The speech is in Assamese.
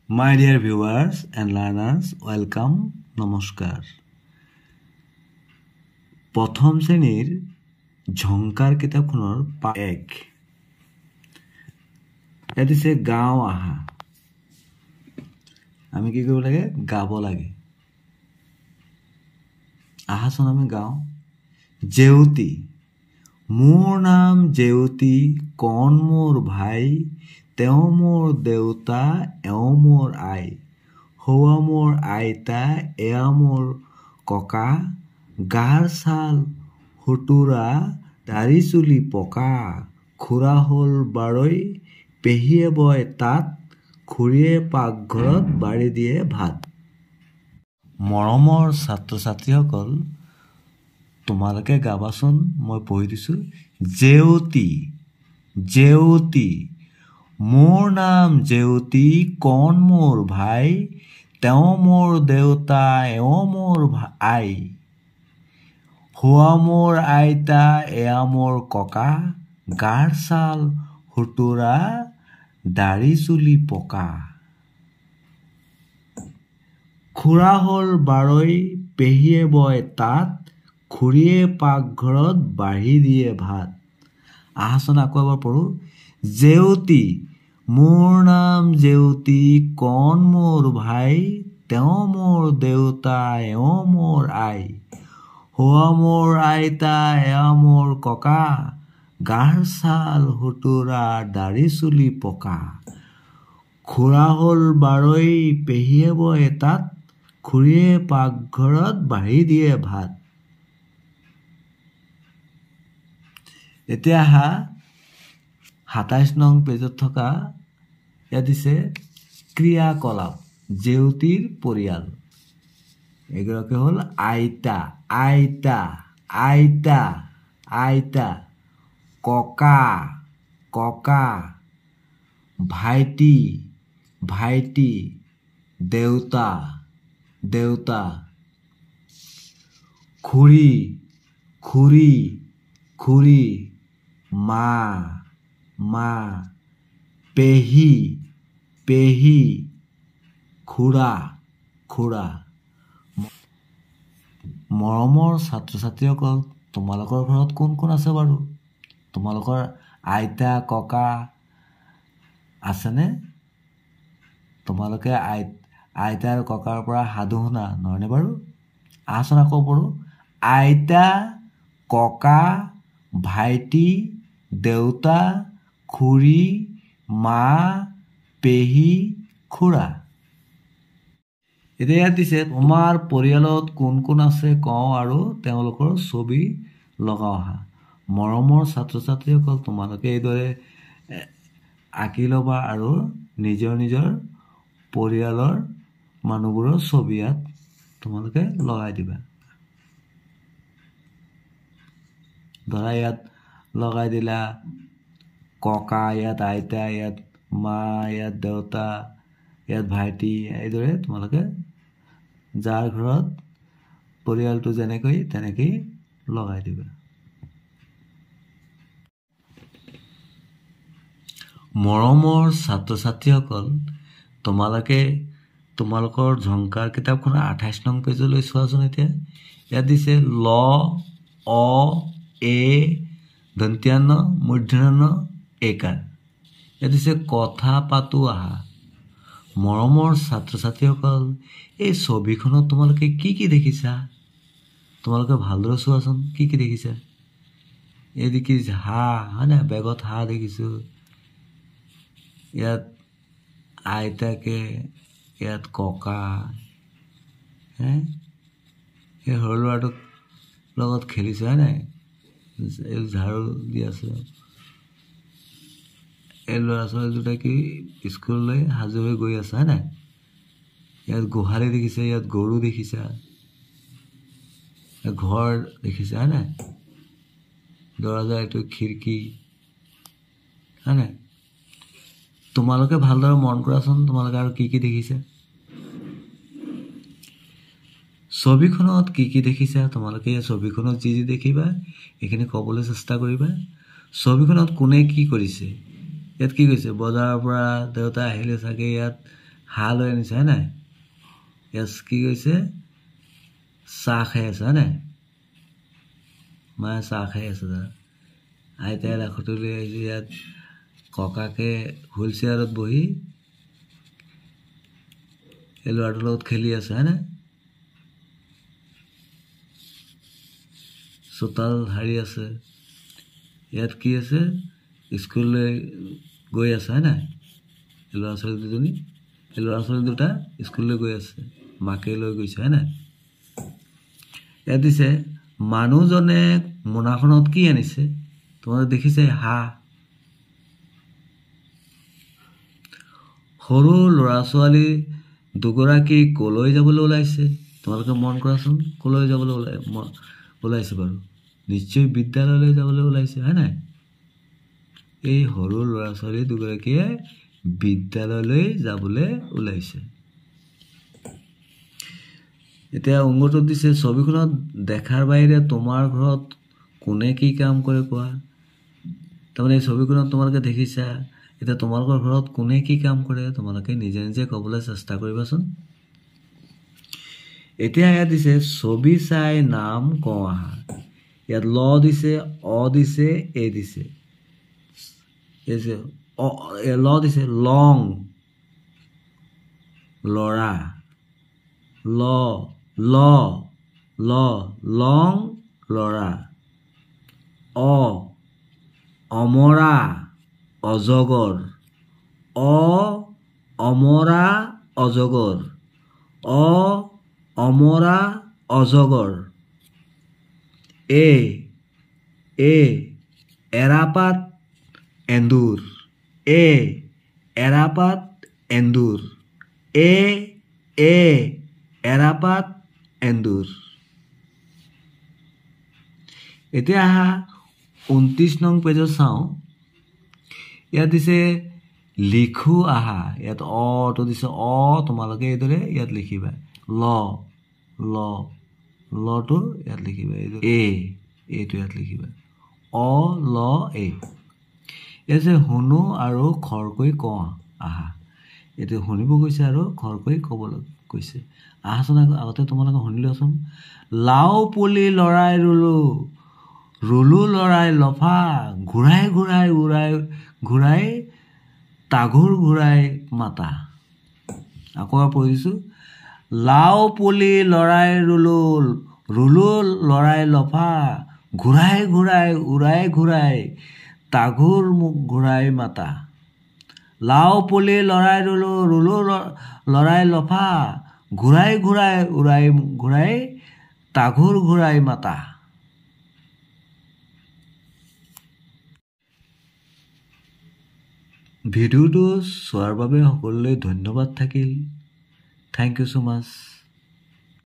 My dear viewers and learners, welcome, নমস্কাৰ। প্ৰথম শ্ৰেণীৰ ঝংকাৰ কিতাপখনৰ পাঠ 1 ইয়াত দিছে গাঁও আহা। আমি কি কৰিব লাগে? গাব লাগে। আহাচোন আমি গাঁও। জেউতি, মোৰ নাম জেউতি, কণ মোৰ ভাই, তেওঁ মোৰ দেউতা, এওঁ মোৰ আই, হৌৱা মোৰ আইতা, এয়া মোৰ ককা, গাৰ ছাল সুতুৰা, দাড়ি চুলি পকা, খুৰা হ'ল বাৰৈ, পেহীয়ে বয় তাঁত, খুৰীয়ে পাকঘৰত বাঢ়ি দিয়ে ভাত। মৰমৰ ছাত্ৰ ছাত্ৰীসকল, তোমালোকে গাবাচোন। মই পঢ়ি দিছোঁ। জেউতি, জেউতি, মোৰ নাম জেউতি, কণ মোৰ ভাই, তেওঁ মোৰ দেউতা, এওঁ মোৰ আই, হৌৱা মোৰ আইতা, এয়া মোৰ ককা, গাৰ ছাল সুতুৰা, দাড়ি চুলি পকা, খুৰা হ'ল বাৰৈ, পেহীয়ে বয় তাঁত, খুৰীয়ে পাকঘৰত বাঢ়ি দিয়ে ভাত। আহাচোন আকৌ এবাৰ পঢ়োঁ। জেউতি, মোৰ নাম জেউতি, কণ মোৰ ভাই, তেওঁ মোৰ দেউতা, এওঁ মোৰ আই, হৌৱা মোৰ আইতা, এয়া মোৰ ককা, গাৰ ছাল সুতুৰা, দাড়ি চুলি পকা, খুৰা হ'ল বাৰৈ, পেহীয়ে বয় তাঁত, খুৰীয়ে পাকঘৰত বাঢ়ি দিয়ে ভাত। এতিয়া আহা ২৭ নং পেজত থকা ইয়াত দিছে ক্ৰিয়াকলাপ। জেউতিৰ পৰিয়াল এগৰাকী হ'ল আইতা, আইতা, আইতা, আইতা, ককা, ককা, ভাইটি, ভাইটি, দেউতা, দেউতা, খুৰী, খুৰী, খুৰী, মা, মা, পেহী, পেহী, খুৰা, খুৰা। মৰমৰ ছাত্ৰ ছাত্ৰীসকল, তোমালোকৰ ঘৰত কোন কোন আছে বাৰু? তোমালোকৰ আইতা ককা আছেনে? তোমালোকে আইতা আৰু ককাৰ পৰা সাধু শুনা নহয়নে বাৰু? আহাচোন আকৌ পঢ়োঁ। আইতা, ককা, ভাইটি, দেউতা, খুৰী, মা, পেহী, খুৰা। এতিয়া ইয়াত দিছে তোমাৰ পৰিয়ালত কোন কোন আছে কওঁ আৰু তেওঁলোকৰ ছবি লগাও আহা। মৰমৰ ছাত্ৰ ছাত্ৰীসকল, তোমালোকে এইদৰে আঁকি ল'বা আৰু নিজৰ নিজৰ পৰিয়ালৰ মানুহবোৰৰ ছবি ইয়াত তোমালোকে লগাই দিবা। ধৰা ইয়াত লগাই দিলা ককা, ইয়াত আইতা, ইয়াত মা, ইয়াত দেউতা, ইয়াত ভাইটি। এইদৰে তোমালোকে যাৰ ঘৰত পৰিয়ালটো যেনেকৈ তেনেকেই লগাই দিবা। মৰমৰ ছাত্ৰ ছাত্ৰীসকল, তোমালোকে তোমালোকৰ ঝংকাৰ কিতাপখনৰ ২৮ নং পেজলৈ চোৱাচোন। এতিয়া ইয়াত দিছে ল, অ, এ, দন্ত্যান্ন, মূৰ্ধন্য একাৰ। ইয়াত দিছে কথা পাতো আহা। মৰমৰ ছাত্ৰ ছাত্ৰীসকল, এই ছবিখনত তোমালোকে কি কি দেখিছা? তোমালোকে ভালদৰে চোৱাচোন। কি কি দেখিছা? এই দেখিছে হাঁহ, হয় নাই? বেগত হাঁহ দেখিছোঁ। ইয়াত আইতাকে, ইয়াত ককা, এই সৰু ল'ৰাটোক লগত খেলিছে, হয় নাই? এই ঝাৰু দি আছে। এই ল'ৰা ছোৱালী দুটা কি স্কুললৈ সাজু হৈ গৈ আছে, হয় নাই? ইয়াত গোহালি দেখিছে, ইয়াত গৰু দেখিছা, ঘৰ দেখিছা, হয় নাই? দৰজা, এইটো খিৰিকী, হয় নাই? তোমালোকে ভালদৰে মন কৰাচোন, তোমালোকে আৰু কি কি দেখিছা? ছবিখনত কি কি দেখিছা? তোমালোকে ছবিখনত যি যি দেখিবা এইখিনি ক'বলৈ চেষ্টা কৰিবা। ছবিখনত কোনে কি কৰিছে? ইয়াত কি কৈছে? বজাৰৰ পৰা দেউতা আহিলে চাগে, ইয়াত হা লৈ আনিছে হয় নাই ইয়াত কি কৈছে চাহ খাই আছে হয় নাই মায়ে চাহ খাই আছে আইতাই লাখুটি লৈ আহিছে ইয়াত ককাকে হুইল চেয়াৰত বহি এই ল'ৰাটোৰ লগত খেলি আছে হয় নাই চোতাল হাৰি আছে ইয়াত কি আছে স্কুললৈ গৈ আছে হয় নাই ল'ৰা ছোৱালী দুজনী ল'ৰা ছোৱালী দুটা স্কুললৈ গৈ আছে মাকে লৈ গৈছে হয় নাই ইয়াত দিছে মানুহজনে মোনাখনত কি আনিছে তোমালোকে দেখিছে হাঁহ সৰু ল'ৰা ছোৱালী দুগৰাকী কলৈ যাবলৈ ওলাইছে তোমালোকে মন কৰাচোন কলৈ যাবলৈ ওলাইছে বাৰু নিশ্চয় বিদ্যালয়লৈ যাবলৈ ওলাইছে হয় নাই এই সৰু ল'ৰা ছোৱালী দুগৰাকীয়ে বিদ্যালয়লৈ যাবলৈ ওলাইছে এতিয়া অংগটো দিছে ছবিখনত দেখাৰ বাহিৰে তোমাৰ ঘৰত কোনে কি কাম কৰে কোৱা তাৰমানে এই ছবিখনত তোমালোকে দেখিছা এতিয়া তোমালোকৰ ঘৰত কোনে কি কাম কৰে তোমালোকে নিজে নিজে ক'বলৈ চেষ্টা কৰিবাচোন এতিয়া ইয়াত দিছে ছবি চাই নাম কওঁ আহা ইয়াত ল দিছে অ দিছে এ দিছে ল দিছে লং লৰা ল ল ল লং লৰা অ অমৰা অজগৰ অ অমৰা অজগৰ অ অমৰা অজগৰ এ এৰাপাত এন্দুৰ এৰাপাত এন্দুৰ এৰাপাত এন্দুৰ এতিয়া আহা 29 নং পেজত চাওঁ ইয়াত দিছে লিখো আহা ইয়াত অটো দিছে অ তোমালোকে এইদৰে ইয়াত লিখিবা লটো ইয়াত লিখিবা এইটো ইয়াত লিখিবা অ ল এ এই যে শুনো আৰু খৰকৈ কওঁ আহা এইটো শুনিব কৈছে আৰু খৰকৈ ক'বলৈ কৈছে আহাচোন আগতে তোমালোকে শুনি লোৱাচোন লাও পুলি লৰাই ৰুলো লৰাই লফা ঘূৰাই তাঘোৰ ঘূৰাই মাতা আকৌ পঢ়িছোঁ লাও পুলি লৰাই ৰুলো লৰাই লফা ঘূৰাই তাঘোৰ ঘূৰাই মাতা লাও পুলি লৰাই ৰুলো লৰাই লফা ঘূৰাই তাঘোৰ ঘূৰাই মাতা ভিডিঅ'টো চোৱাৰ বাবে সকলোলৈ ধন্যবাদ থাকিল থেংক ইউ so much